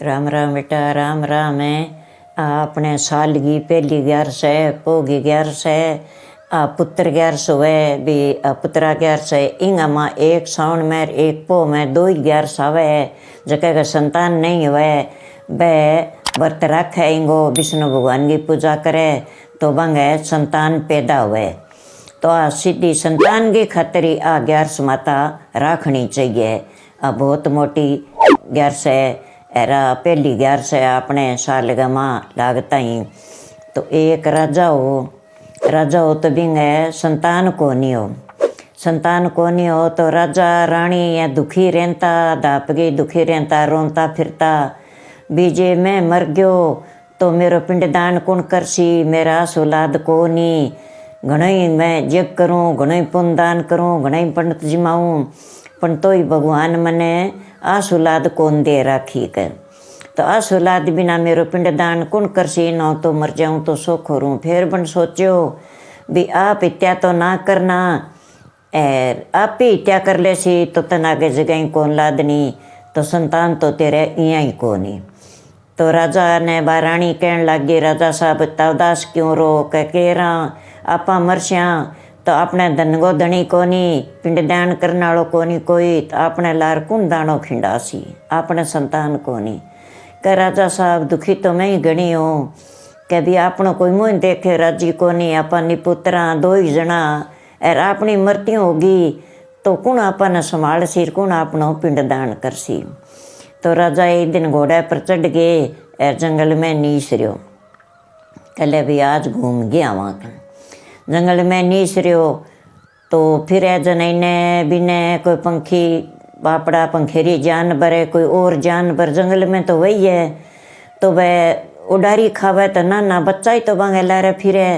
राम राम बेटा, राम राम है। अपने साल की पहली 11 है, पोगी 11 है, पुत्र 11 हुए भी, पुत्रा 11 है। इंगा माँ एक सावन में एक पो में 2 ही 11 आवे है। जगह का संतान नहीं हुए वह व्रत रखे, इंगो विष्णु भगवान की पूजा करे तो बंगे संतान पैदा हुए। तो आ सीधी संतान की खातिर आ 11 माता रखनी चाहिए। बहुत मोटी 11 है, एरा पहली 11 है अपने साल का माँ लागता ही। तो एक राजा हो तो बिंगे संतान को नहीं हो तो राजा रानी या दुखी रहता, दापगी दुखी रहता, रोता फिरता। बीजे मैं मर गयो तो मेरो पिंडदान कौन करसी, मेरा औलाद को नहीं। घणई मैं जग करूँ, घणई पुण्यदान करूँ, घणई पंडित जिमाऊँ, पण तो ही भगवान मने औलाद कौन दे राखी के। तो औलाद बिना मेरो पिंडदान कौन करसी, न तो मर जाऊँ तो सुख हो। फिर बन सोचो भी आप हत्या तो ना करना, आप ही हत्या कर ले सी तो तन आगे जगह कौन लादनी, तो संतान तो तेरे इं ही को नहीं। तो राजा ने रानी कहन लगी, राजा साहब इतना उदास क्यों रो, कह रहा आपा मरस्या तो अपने धनगो धनी कोनी, पिंडदान करने वालों कोनी कोई, तो अपने लार कुन दानो खिंडासी, अपने संतान कोनी। कह राजा साहब दुखी तो मैं ही घनी हूँ, कह भी आपनो कोई मुँह देखे राजी कोनी, अपनी पुत्रा 2 ही जना और अपनी मृत्यु होगी तो कौन अपन संभाल सिर, कौन अपनो पिंडदान करसी। तो राजा एक दिन घोड़े पर चढ़ गए और जंगल में नीस रहो। कहले भी आज घूम गया वहाँ जंगल में नीस रहो। तो फिर जन ने बिने कोई पंखी बापड़ा पंखेरी जानवर है, कोई और जानवर जंगल में तो वही है। तो वह उडारी खावे तो नाना बच्चा ही तो बांगे लारे फिरे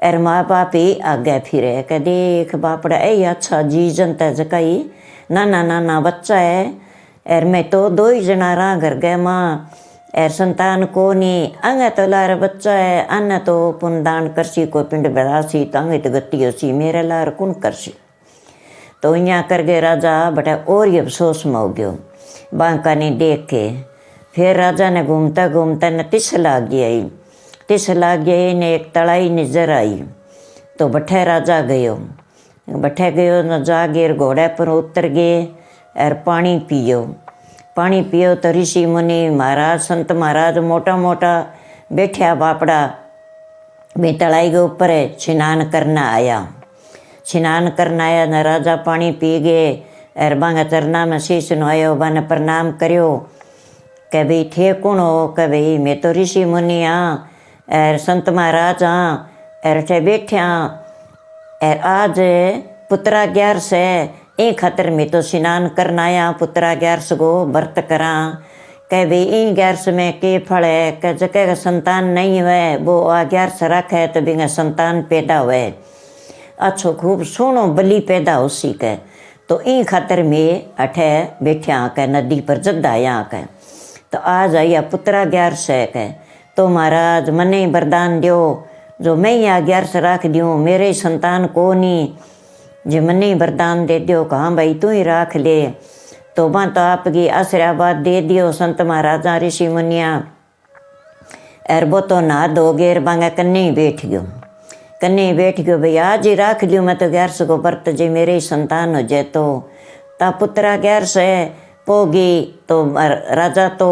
और माँ बाप ही आगे फिरे। कह देख बापड़ा ए अच्छा जी जनता जकाई नाना नाना बच्चा है और मैं तो 2 ही जना रहा घर गए माँ और संतान को नहीं। अंगे तो लार बच्चा है, अन्य तो पुण्यदान करसी, कोई पिंड बढ़ासी तो अंगे तो गति होसी, मेरे लार कौन करसी। तो यहाँ कर गए राजा बटा और ये अफसोस में हो गयो बांका नहीं देख के। फिर राजा ने घूमता घूमता न तिस लाग गया ने एक तलाई नजर आई। तो बठे राजा गयो न जागे घोड़े पर उतर गए और पानी पियो तो ऋषि मुनि महाराज संत महाराज मोटा मोटा बैठा बापड़ा भी तलाई के ऊपर स्नान करना आया न। राजा पानी पी गए और बांगा चरना में शीश नुआयो, बाने प्रणाम करियो। कह भाई थे कौन हो, कह भाई मैं तो ऋषि मुनि हाँ और संत महाराज हाँ और थे बैठे हाँ और आज पुत्रा 11 है, ए खातर मैं तो स्नान करना आया, पुत्रा 11 को व्रत करा। कह भाई इन 11 में के फल है, कह जगह का संतान नहीं हुए वो आ 11 रखे तो बिंगा संतान पैदा हुए, अच्छो खूब सोनो बलि पैदा हो सी के। तो इन खातर मैं अठे बैठा के नदी पर जद आया के। तो आज आया पुत्रा 11 है के, तो महाराज मने ही वरदान दियो जो मैं यहाँ 11 रख दूँ, मेरे संतान को नहीं जी मने ही वरदान दे दियो, कहाँ भाई तू ही राख ले। तो वहाँ तो आपकी आशीर्वाद दे दियो संत महाराजा ऋषि मुनिया। और वो तो नहा धो गए बांगा कन्ने ही बैठ गयो भाई आज ही राख लियो मैं तो 11 को व्रत जी मेरे ही संतान हो जाए। तो ता पुत्रा 11 है पोगी। तो राजा तो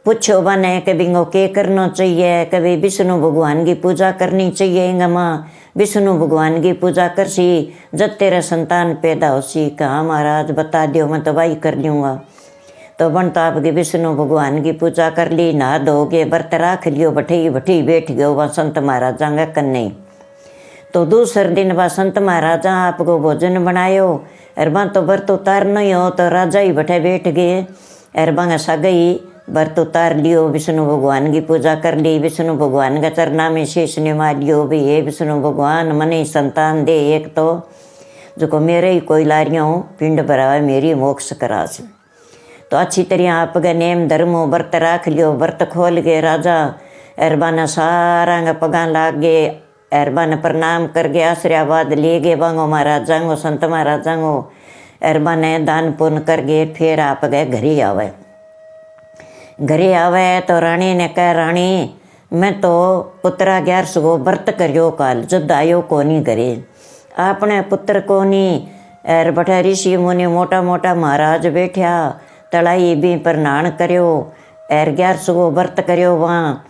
पूछो बने कि बिंगो के करना चाहिए, कभी विष्णु भगवान की पूजा करनी चाहिए। इंगा माँ विष्णु भगवान की पूजा करसी जब तेरा संतान पैदा होसी। कहाँ महाराज बता दियो मैं तो भाई कर लूँगा। तो बन तो आपके विष्णु भगवान की पूजा कर ली, नहा धो के व्रत रख लियो, बठी बैठ गयो वहाँ संत महाराजा का कन्ने। तो दूसरे दिन वह संत महाराजा आपको भोजन बनायो और वहाँ तो व्रत उतार नहीं हो। तो राजा ही बैठे बैठ गए और वहाँ सगई व्रत उतार लियो, विष्णु भगवान की पूजा कर ली, विष्णु भगवान का चरना में शीश निमा लियो भी हे विष्णु भगवान मने ही संतान दे एक तो जो मेरे ही कोई लारियों पिंड भरावे मेरी मोक्ष करा से। तो अच्छी तरह आपका नेम धर्म व्रत रख लियो। व्रत खोल गए राजा और बाना सारा पगा लाग गए और बाने प्रणाम करके आशीर्वाद ले गए बांगो महाराजांगो संत महाराजांगो और बाने दान पुण्य कर गए। फिर आप गए घर ही आवे। घरे आवे तो रानी ने कह, रानी मैं तो पुत्रा 11 को व्रत करियो काल, जद आयो कोनी घरे, आपने पुत्र कोनी। एर बठा ऋषि मुनि मोटा मोटा महाराज बैठा, तड़ाई भी पर नान करियो, एर 11 को व्रत करियो। वहाँ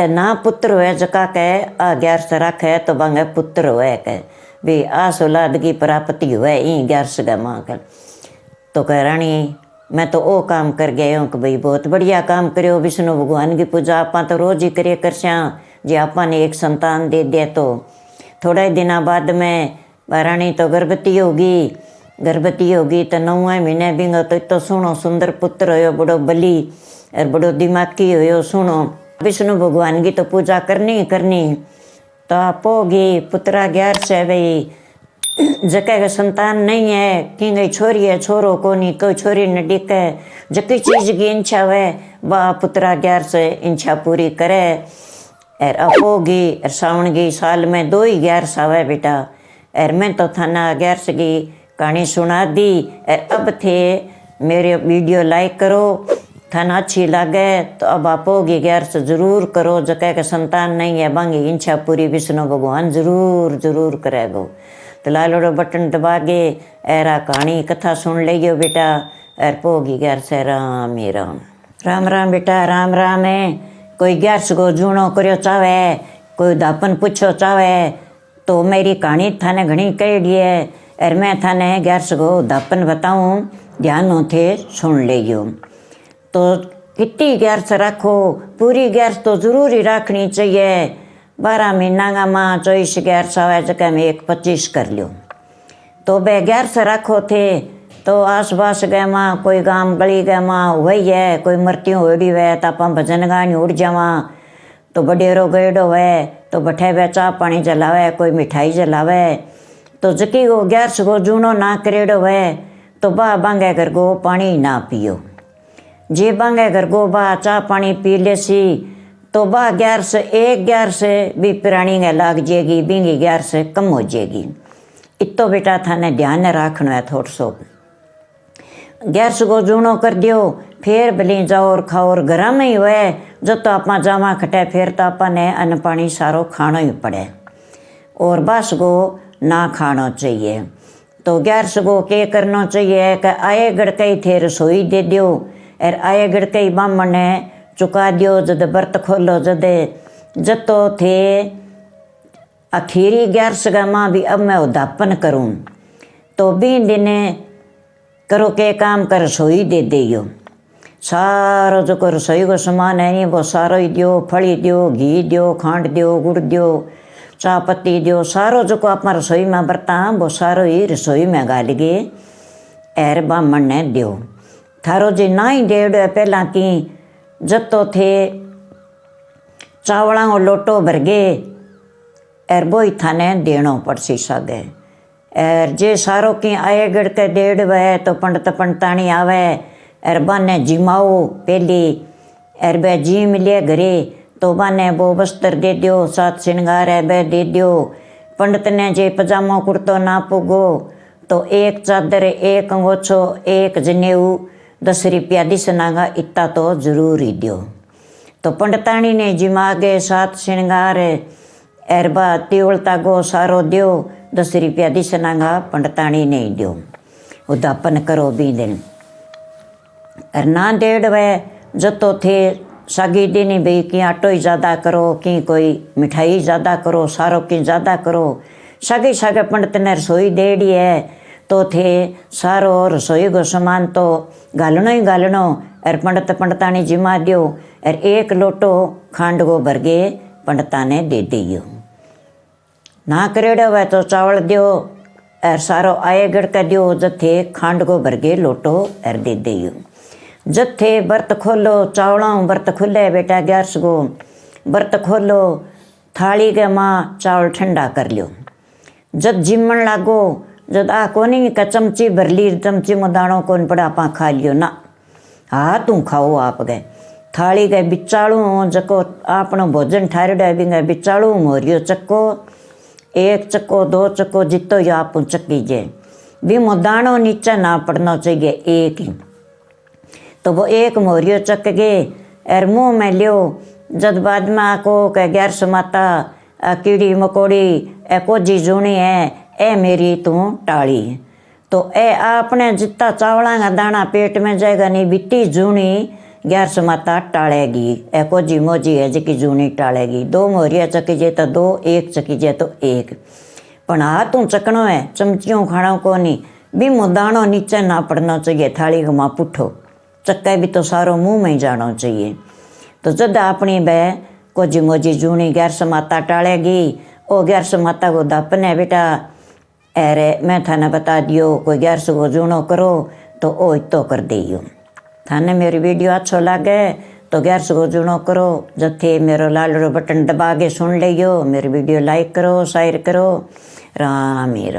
ना पुत्र हुए जका कह आ 11 राखे तो बांगे पुत्र हुए कह भी आस औलाद की प्राप्ति हुए ई 11 का माँ कर। तो कह, रानी मैं तो वो काम कर गया हूँ कि भाई बहुत बढ़िया काम करो, विष्णु भगवान की पूजा आप तो रोज ही करे करसा, जी आपा ने एक संतान दे दिया। तो थोड़े दिना बाद में रानी तो गर्भवती होगी तो 9वें महीने बिंगो तो इतो सुनो सुंदर पुत्र हो, बड़ो बली और बड़ो दिमागी हो। सुनो विष्णु भगवान की तो पूजा करनी तो आप होगी पुत्रा 11 से भाई जके का संतान नहीं है, कि गई छोरी है छोरो को नहीं, कोई छोरी न डिके, जकी चीज की इच्छा है वह पुत्रा 11 से इच्छा पूरी करे। और अपोगी और सावन की साल में 2 ही 11 आवे बेटा। और मैं तो थाना 11 की कहानी सुना दी। और अब थे मेरे वीडियो लाइक करो, थाना अच्छी लगे तो अब आप होगी 11 जरूर करो, जके का संतान नहीं है बांगी इच्छा पूरी विष्णु भगवान जरूर करेगो। तो लाल बटन दबा के ऐरा कहानी कथा सुन लियो बेटा। और पोगी 11 राम ही राम। राम राम बेटा, राम राम है। कोई 11 को जूनो करो चाहे, कोई दापन पूछो चाहे, तो मेरी कहानी थाने घनी कही है। और मैं थाने 11 को दापन बताऊँ, ध्यान थे सुन लियो। तो कितनी 11 रखो, पूरी 11 तो जरूर ही रखनी चाहिए। 12 महीना का माँ 24 11 आवे जगह में 1 25 कर लियो। तो बे 11 रखो थे तो आस पास गए माँ, कोई गांव गली गए माँ वही है, कोई मृत्यु होड़ी है तो आप भजन गानी उड़ जावा। तो बडेरो गएडो है तो बठे वे चाह पानी जलावे, कोई मिठाई जलावे। तो जकी को 11 को जूनो ना करेडो है तो बा बांगे घर को पानी ना पियो। जे बांगे घर को बा चाह पानी पी ले सी तो बा 11 से भी प्राणी के लाग जाएगी, बिंगी 11 से कम हो जाएगी। इतो बेटा थाने ध्यान रखना है थोड़ा सो। 11 को जूनो कर दियो, फिर भली जाओ और खाओ। और घर में ही हुए जब तो आप जावा खटे फिर तो आपने अन्न पानी सारो खाना ही पड़े, और बस को ना खाना चाहिए। तो 11 को क्या करना चाहिए कि आए गड़कई थे रसोई दे दियो, और आए गड़कई बामण ने चुका दियो। जद व्रत खोलो जद तो थे आखिरी 11 का माँ भी अब मैं उदापन करूँ तो भी दिन करो के काम कर रसोई दे दियो। सारो जो को रसोई को सामान है वो सारो ही दियो, फली दियो, घी दियो, खांड दियो, गुड़ दियो, चाह पत्ती दियो, सारो जो को आप रसोई में बरता वो सारो ही रसोई में गाल गे एर बामण ने दियो। थारो जी ना ही डेढ़ पहला की जब तो थे चावलों को लोटो भर गे एर वो ही थाने देनो पड़सी सागे। एर जे सारो की आए गड़ के डेढ़ वह तो पंडित पंडतानी आवे एर बाने जिमाओ पहली। एर बे जिम लिए घरे तो बाने वो वस्त्र दे दियो, सात श्रृंगार है बे दे दियो। पंडित ने जे पजामो कुर्तो ना पुगो तो 1 चादर, 1 अंगोछो, 1 जनेऊ 10 रुपया दिसनागा इतना तो जरूर ही दियो। तो पंडतानी ने जिमागे 7 श्रृंगार एरबा तिवलता गो सारो दियो, 10 रुपया दिसनागा पंडतानी ने दियो। उदापन करो भी दिन और ना डेढ़ वे जतो थे सागी देनी भाई कि आटो ही ज़्यादा करो, कि कोई मिठाई ज़्यादा करो, सारो की ज़्यादा करो। सागे सागे पंडित ने रसोई देड़ी है तो थे सारो रसोई को सामान तो गालनो ही गालनो। और पंडित पंडितानी जिमा दियो और 1 लोटो खांड को भर के पंडिता ने दे दियो। ना करेड़ो हुआ तो चावल दियो और सारो आए गड़का दियो, जथे खांड को भर के लोटो और दे दियो। जथे बर्त खोलो चावलों बर्त खुले बेटा 11 को बर्त खोलो, थाली के माँ चावल ठंडा कर लियो। जब जिमन लागो जब आ कोनी का चमची भर ली, चमची में दाणो कौन पड़ा पा खा लियो ना, हाँ तू खाओ आप गए। थाली गए बिचाड़ू जको आपनो भोजन ठारेड़ा भी गए बिचाड़ू मोरियो चक्को, 1 चक्को 2 चक्को जितो ही आप चक्की जे भी दाणो नीचे ना पड़ना चाहिए 1 ही। तो वो एक मोरियो चक गए और मुँह में लियो। जद बाद में आको कह गैर समाता कीड़ी मकोड़ी ए कोजी जूनी है ए मेरी तू टाली। तो ए आपने जितना चावला का दाना पेट में जाएगा नहीं बिती जूनी गैर समाता टालेगी। ए कोजी मोजी है जिकी जूनी टालेगी। दो मोरिया चकी जे तो दो, एक चकी जे तो एक। पण हाथों चकनो है चमचियों खाणो को नहीं बीमो दाणो नीचे ना पड़ना चाहिए। थाली का माँ पुठो चक्का भी तो सारो मुँह में ही जाना चाहिए। तो जद अपनी बह कोजी मोजी जूनी गैर समाता टालेगी ओ गैर समाता को दपने बेटा अरे मैं थाने बता दियो कोई गैर को जूनो करो तो ओ तो कर दियो। थाने मेरी वीडियो अच्छो लागे तो गैर को जूनो करो। जथे मेरो लाल बटन दबा के सुन लियो। मेरी वीडियो लाइक करो, शेयर करो। राम ही राम।